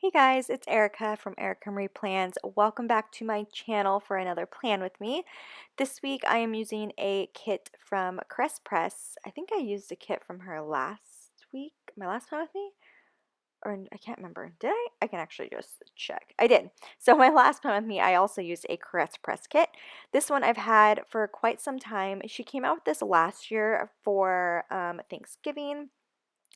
Hey guys, it's Erica from Erica Marie Plans. Welcome back to my channel for another plan with me. This week I am using a kit from Cress Press. I think I used a kit from her last week, my last time with me, or I can't remember. Did I? I can actually just check. I did. So my last time with me, I also used a Cress Press kit. This one I've had for quite some time. She came out with this last year for Thanksgiving.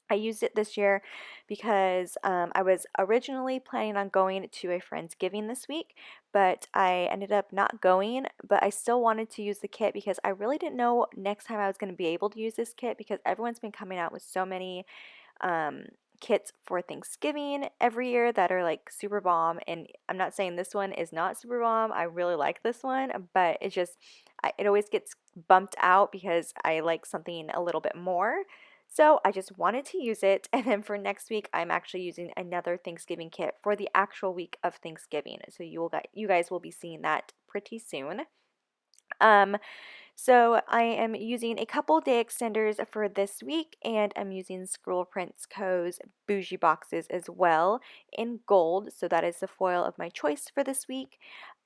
I used it this year because I was originally planning on going to a Friendsgiving this week, but I ended up not going. But I still wanted to use the kit because I really didn't know next time I was going to be able to use this kit because everyone's been coming out with so many um, kits for Thanksgiving every year that are like super bomb. And I'm not saying this one is not super bomb. I really like this one, but it's just, it always gets bumped out because I like something a little bit more. So I just wanted to use it. And then for next week, I'm actually using another Thanksgiving kit for the actual week of Thanksgiving. So you guys will be seeing that pretty soon. Um, so I am using a couple day extenders for this week, and I'm using Scroll Prints Co.'s bougie boxes as well in gold. So that is the foil of my choice for this week.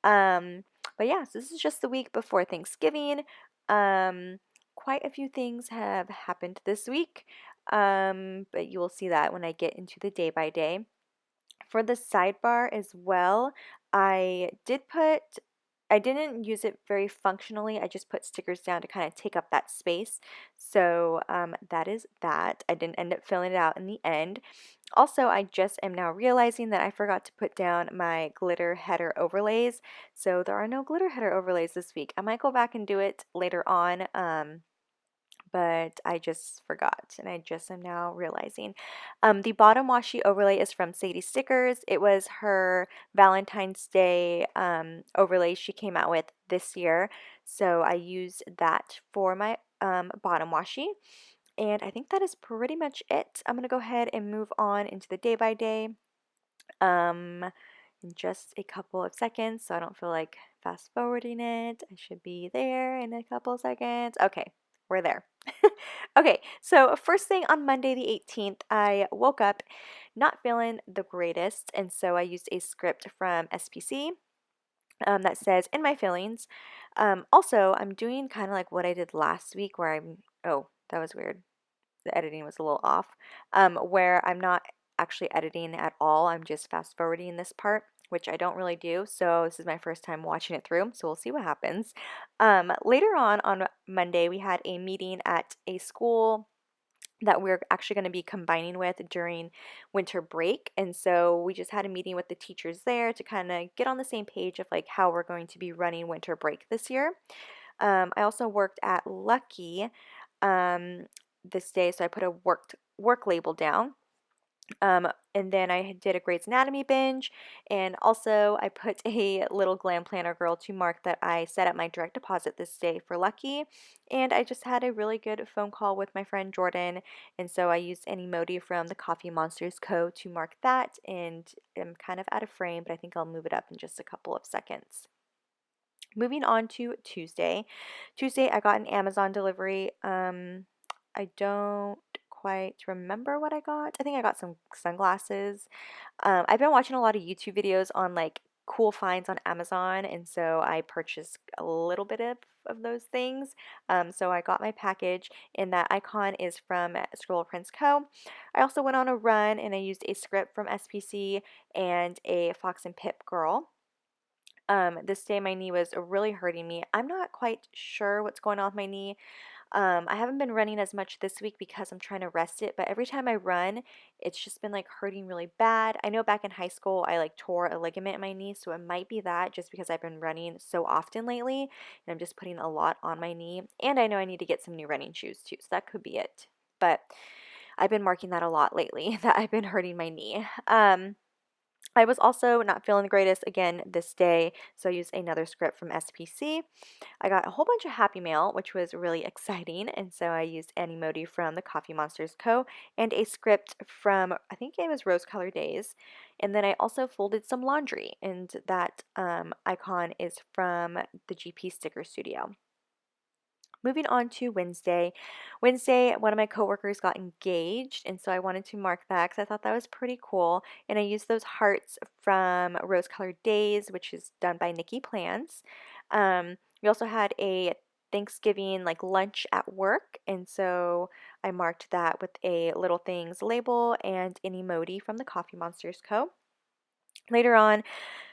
But yeah, so this is just the week before Thanksgiving. Um, Quite a few things have happened this week, but you will see that when I get into the day by day. For the sidebar as well, I did put I didn't use it very functionally. I just put stickers down to kind of take up that space. So that is that. I didn't end up filling it out in the end. Also, I just am now realizing that I forgot to put down my glitter header overlays. So there are no glitter header overlays this week. I might go back and do it later on. But I just forgot and I just am now realizing. The bottom washi overlay is from Sadie Stickers. It was her Valentine's Day overlay she came out with this year. So I used that for my bottom washi. And I think that is pretty much it. I'm going to go ahead and move on into the day by day in just a couple of seconds so I don't feel like fast forwarding it. I should be there in a couple of seconds. Okay, we're there. Okay, so first thing on Monday the 18th, I woke up not feeling the greatest, and so I used a script from SPC that says, "In my feelings." Also, I'm doing kind of like what I did last week where oh, that was weird. The editing was a little off, where I'm not actually editing at all. I'm just fast forwarding this part, which I don't really do. So this is my first time watching it through. So we'll see what happens. Later on Monday, we had a meeting at a school that we're actually going to be combining with during winter break. And so we just had a meeting with the teachers there to kind of get on the same page of like how we're going to be running winter break this year. I also worked at Lucky this day, so I put a work label down. And then I did a Grey's Anatomy binge, and also I put a little Glam Planner girl to mark that I set up my direct deposit this day for Lucky, and I just had a really good phone call with my friend Jordan, and so I used an emoji from the Coffee Monsters Co. to mark that, and I'm kind of out of frame, but I think I'll move it up in just a couple of seconds. Moving on to Tuesday. Tuesday, I got an Amazon delivery. I don't quite remember what I got. I think I got some sunglasses. I've been watching a lot of YouTube videos on like cool finds on Amazon, and so I purchased a little bit of those things. So I got my package, and that icon is from Scroll Prints Co. I also went on a run, and I used a script from SPC and a Fox and Pip girl. This day my knee was really hurting me. I'm not quite sure what's going on with my knee. I haven't been running as much this week because I'm trying to rest it, but every time I run, it's just been like hurting really bad. I know back in high school I like tore a ligament in my knee, so it might be that just because I've been running so often lately and I'm just putting a lot on my knee. And I know I need to get some new running shoes too, so that could be it. But I've been marking that a lot lately that I've been hurting my knee. I was also not feeling the greatest again this day, so I used another script from SPC. I got a whole bunch of Happy Mail, which was really exciting, and so I used an emoji from the Coffee Monsters Co. and a script from, I think it was Rose Color Days. And then I also folded some laundry, and that icon is from the GP Sticker Studio. Moving on to Wednesday. Wednesday, one of my coworkers got engaged, and so I wanted to mark that because I thought that was pretty cool. And I used those hearts from Rose Colored Days, which is done by Nikki Plans. We also had a Thanksgiving like lunch at work, and so I marked that with a Little Things label and an emoji from the Coffee Monsters Co. Later on,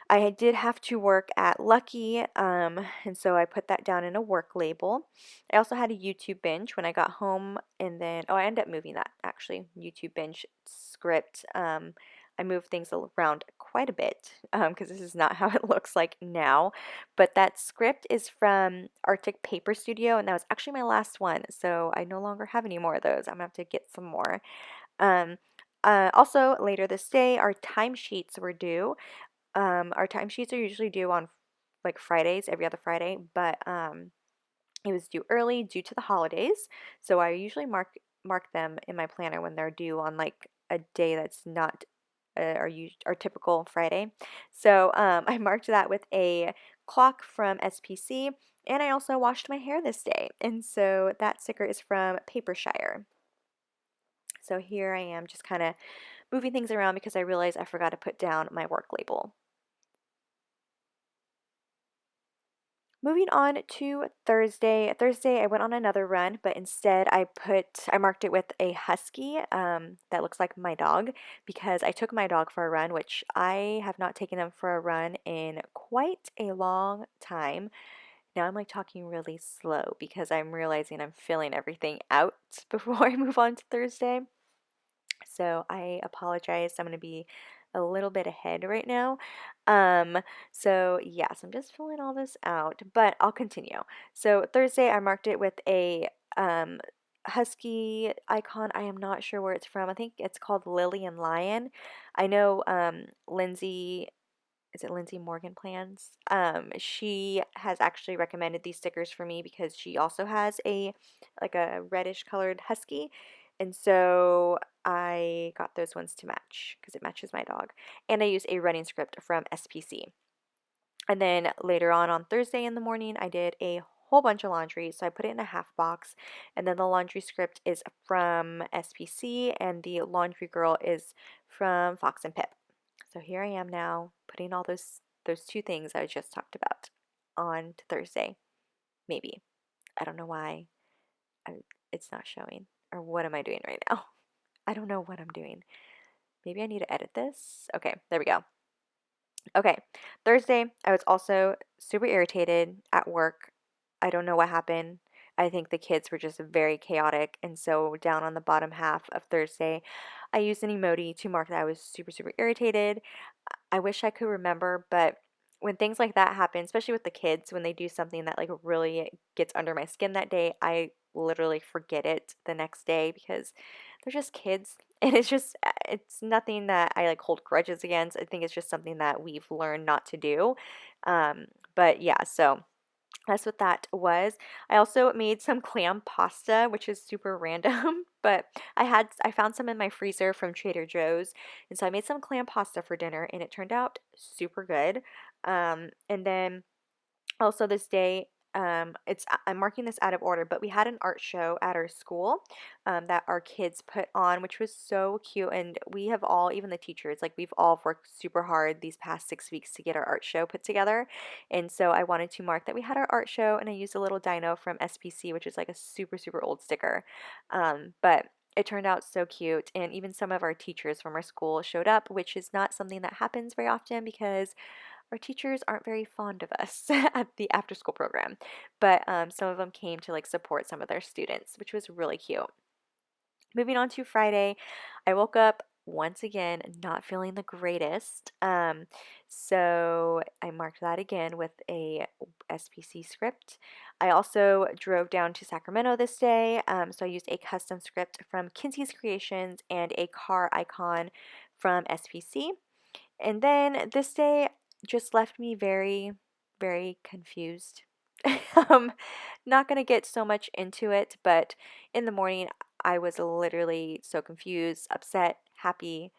I did have to work at Lucky, and so I put that down in a work label. I also had a YouTube binge when I got home, and then, oh, I ended up moving that actually, YouTube binge script. I moved things around quite a bit because this is not how it looks like now. But that script is from Arctic Paper Studio, and that was actually my last one, so I no longer have any more of those. I'm gonna have to get some more. Um, also, later this day, our timesheets were due. Our timesheets are usually due on like Fridays, every other Friday, but it was due early due to the holidays. So I usually mark them in my planner when they're due on like a day that's not our typical Friday. So I marked that with a clock from SPC, and I also washed my hair this day. And so that sticker is from Papershire. So here I am just kind of moving things around because I realized I forgot to put down my work label. Moving on to Thursday. Thursday, I went on another run, but instead I marked it with a husky that looks like my dog because I took my dog for a run, which I have not taken them for a run in quite a long time. Now I'm like talking really slow because I'm realizing I'm filling everything out before I move on to Thursday. So I apologize. I'm going to be a little bit ahead right now. So yes, I'm just filling all this out, but I'll continue. So Thursday, I marked it with a husky icon. I am not sure where it's from. I think it's called Lily and Lion. I know Lindsay. Is it Lindsay Morgan Plans? She has actually recommended these stickers for me because she also has a reddish colored husky. And so I got those ones to match because it matches my dog. And I used a running script from SPC. And then later on Thursday in the morning, I did a whole bunch of laundry. So I put it in a half box. And then the laundry script is from SPC, and the laundry girl is from Fox and Pip. So here I am now putting all those two things I just talked about on to Thursday. Maybe. I don't know why it's not showing. Or what am I doing right now? I don't know what I'm doing. Maybe I need to edit this. Okay, there we go. Okay, Thursday, I was also super irritated at work. I don't know what happened. I think the kids were just very chaotic. And so, down on the bottom half of Thursday, I used an emoji to mark that I was super, super irritated. I wish I could remember, but when things like that happen, especially with the kids, when they do something that like really gets under my skin that day, I literally forget it the next day because they're just kids. And it's nothing that I like hold grudges against. I think it's just something that we've learned not to do. Um, but yeah, so that's what that was. I also made some clam pasta, which is super random, but I found some in my freezer from Trader Joe's, and so I made some clam pasta for dinner, and it turned out super good. And then also this day, I'm marking this out of order, but we had an art show at our school that our kids put on, which was so cute. And we have all, even the teachers, like we've all worked super hard these past 6 weeks to get our art show put together. And so I wanted to mark that we had our art show, and I used a little dino from SPC, which is like a super, super old sticker. But it turned out so cute, and even some of our teachers from our school showed up, which is not something that happens very often because our teachers aren't very fond of us at the after school program, but some of them came to like support some of their students, which was really cute. Moving on to Friday, I woke up once again not feeling the greatest. So I marked that again with a SPC script. I also drove down to Sacramento this day, so I used a custom script from Kinsey's Creations and a car icon from SPC. And then this day just left me very, very confused. um, Not going to get so much into it, but in the morning I was literally so confused, upset, happy,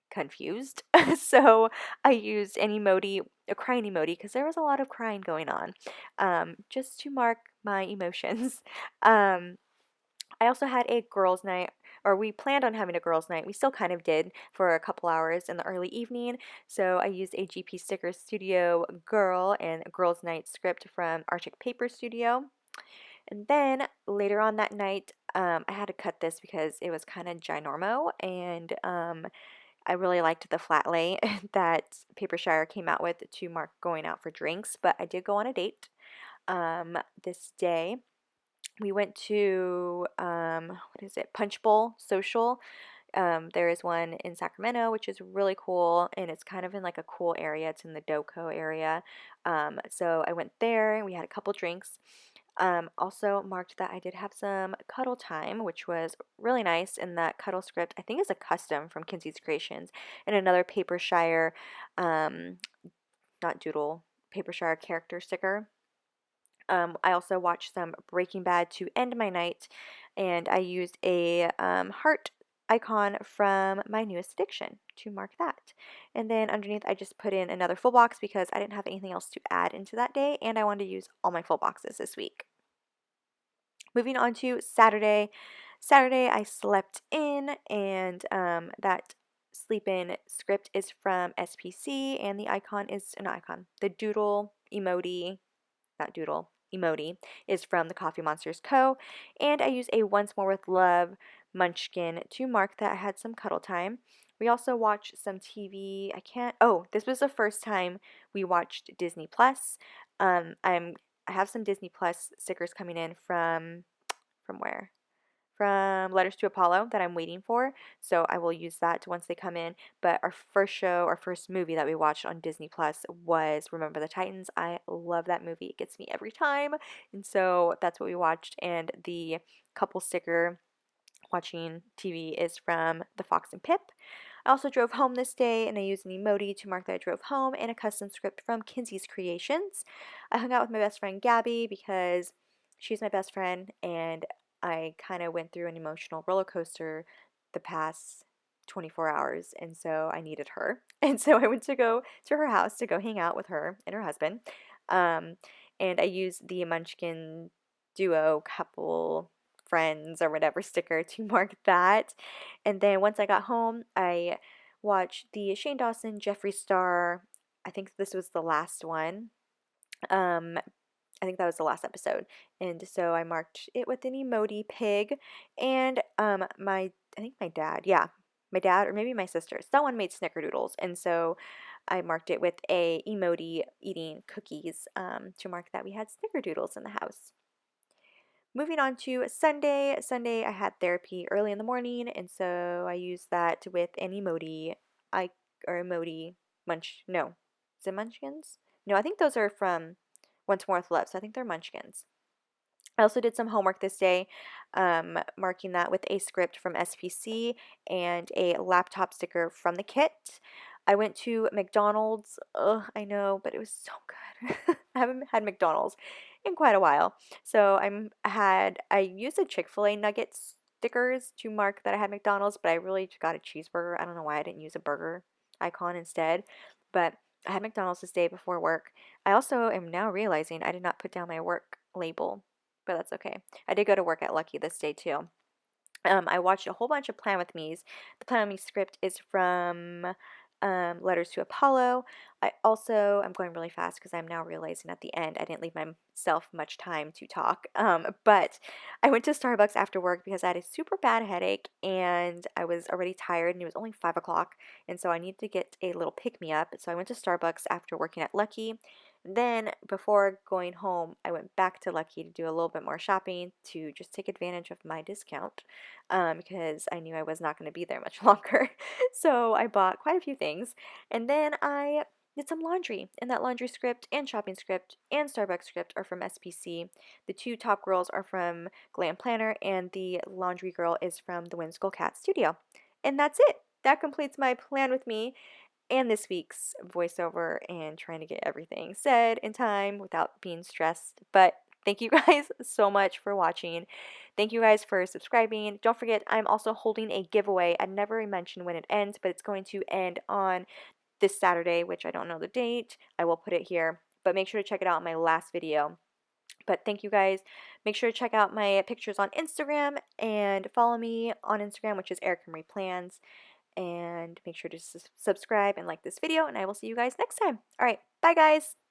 confused. So I used an emoji, a crying emoji, because there was a lot of crying going on, just to mark my emotions. Um, I also had a girls' night, or we planned on having a girls' night. We still kind of did for a couple hours in the early evening. So I used a GP Sticker Studio girl and a girls' night script from Arctic Paper Studio. And then later on that night, I had to cut this because it was kind of ginormo, and I really liked the flat lay that Papershire came out with to mark going out for drinks. But I did go on a date this day. We went to what is it? Punch Bowl Social. There is one in Sacramento, which is really cool, and it's kind of in like a cool area. It's in the Doco area. So I went there, and we had a couple drinks. Also marked that I did have some cuddle time, which was really nice. And that cuddle script, I think, is a custom from Kinsey's Creations, and another Papershire, um, not doodle, Papershire character sticker. I also watched some Breaking Bad to end my night, and I used a heart icon from My Newest Addiction to mark that. And then underneath, I just put in another full box because I didn't have anything else to add into that day, and I wanted to use all my full boxes this week. Moving on to Saturday. Saturday, I slept in, and that sleep in script is from SPC, and the icon is an icon. The doodle emoji, not doodle, emoji is from the Coffee Monsters Co. And I use a Once More with Love munchkin to mark that I had some cuddle time. We also watched some TV. This was the first time we watched Disney Plus. I have some Disney Plus stickers coming in from where? From Letters to Apollo that I'm waiting for. So I will use that once they come in. But our first movie that we watched on Disney Plus was Remember the Titans. I love that movie. It gets me every time. And so that's what we watched. And the couple sticker watching TV is from The Fox and Pip. I also drove home this day, and I used an emoji to mark that I drove home and a custom script from Kinsey's Creations. I hung out with my best friend Gabby because she's my best friend, and I kind of went through an emotional roller coaster the past 24 hours, and so I needed her. And so I went to go to her house to go hang out with her and her husband. Um, and I used the Munchkin duo couple friends or whatever sticker to mark that. And then once I got home, I watched the Shane Dawson, Jeffree Star. I think this was the last one. Um, I think that was the last episode. And so I marked it with an emoji pig. And I think my dad, yeah, my dad or maybe my sister, someone made snickerdoodles. And so I marked it with a emoji eating cookies to mark that we had snickerdoodles in the house. Moving on to Sunday. Sunday, I had therapy early in the morning, and so I used that with an emoji, I or emoji munch. No, is it Munchkins? No, I think those are from Once More with Love. So I think they're Munchkins. I also did some homework this day, marking that with a script from SPC and a laptop sticker from the kit. I went to McDonald's. Ugh, I know, but it was so good. I haven't had McDonald's in quite a while. So I used a Chick-fil-A nugget stickers to mark that I had McDonald's, but I really just got a cheeseburger. I don't know why I didn't use a burger icon instead, but I had McDonald's this day before work. I also am now realizing I did not put down my work label, but that's okay. I did go to work at Lucky this day too. I watched a whole bunch of Plan With Me's. The Plan With Me script is from Letters to Apollo. I'm going really fast because I'm now realizing at the end I didn't leave myself much time to talk. But I went to Starbucks after work because I had a super bad headache and I was already tired and it was only 5 o'clock. And so I needed to get a little pick me up. So I went to Starbucks after working at Lucky. Then, before going home, I went back to Lucky to do a little bit more shopping to just take advantage of my discount because I knew I was not going to be there much longer. So, I bought quite a few things. And then I did some laundry. And that laundry script and shopping script and Starbucks script are from SPC. The two top girls are from Glam Planner, and the laundry girl is from the Whimsical Cat Studio. And that's it. That completes my plan with me and this week's voiceover and trying to get everything said in time without being stressed. But thank you guys so much for watching. Thank you guys for subscribing. Don't forget, I'm also holding a giveaway. I never mentioned when it ends, but it's going to end on this Saturday, which I don't know the date. I will put it here, but make sure to check it out in my last video. But thank you guys. Make sure to check out my pictures on Instagram and follow me on Instagram, which is Erica Marie Plans. And make sure to subscribe and like this video, and I will see you guys next time. All right, bye guys.